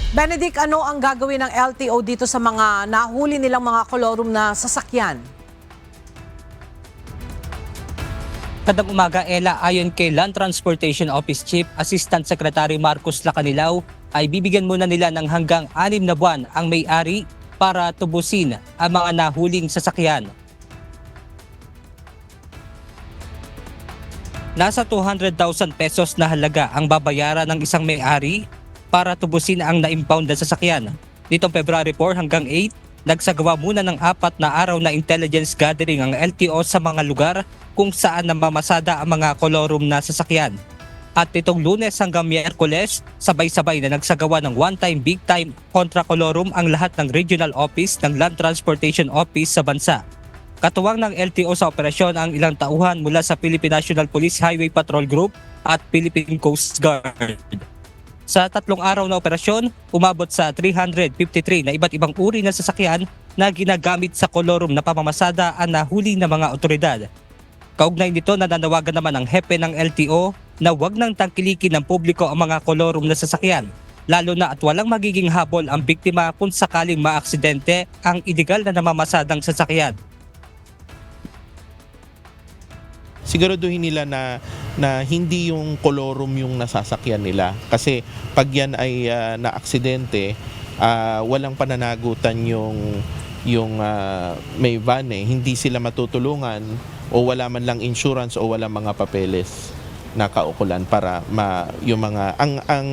Benedict, ano ang gagawin ng LTO dito sa mga nahuli nilang mga kolorum na sasakyan? Kadang umaga, Ella, ayon kay Land Transportation Office Chief Assistant Secretary Marcos Lacanilaw, ay bibigyan muna nila ng hanggang 6 na buwan ang may-ari para tubusin ang mga nahuling sasakyan. Nasa 200,000 pesos na halaga ang babayaran ng isang may-ari para tubusin ang na-impound na sasakyan. Nitong February 4 hanggang 8, nagsagawa muna ng 4 na araw na intelligence gathering ang LTO sa mga lugar kung saan namamasada ang mga kolorum na sasakyan. At nitong Lunes hanggang Miyerkules, sabay-sabay na nagsagawa ng one-time, big-time kontra kolorum ang lahat ng regional office ng Land Transportation Office sa bansa. Katuwang ng LTO sa operasyon ang ilang tauhan mula sa Philippine National Police Highway Patrol Group at Philippine Coast Guard. Sa 3 araw na operasyon, umabot sa 353 na iba't ibang uri ng sasakyan na ginagamit sa kolorum na pamamasada ang nahuli ng mga otoridad. Kaugnay nito, nananawagan naman ang hepe ng LTO na huwag nang tangkilikin ng publiko ang mga kolorum na sasakyan, lalo na at walang magiging habol ang biktima kung sakaling maaksidente ang iligal na namamasadang sasakyan. Siguraduhin nila na hindi yung kolorum yung nasasakyan nila. Kasi pag yan ay na-aksidente, walang pananagutan yung may van hindi sila matutulungan o wala man lang insurance o wala mga papeles na kaukulan para yung mga ang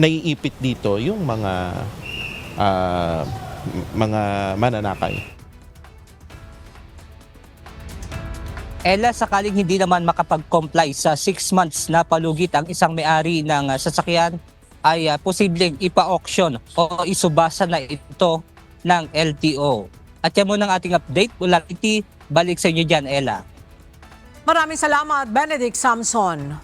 naiipit dito yung mga mananakay. Ella, sakaling hindi naman makapag-comply sa 6 months na palugit ang isang may-ari ng sasakyan, ay posibleng ipa-auction o isubasa na ito ng LTO. At yan muna ang ating update. Mula iti, balik sa inyo dyan, Ella. Maraming salamat, Benedict Samson.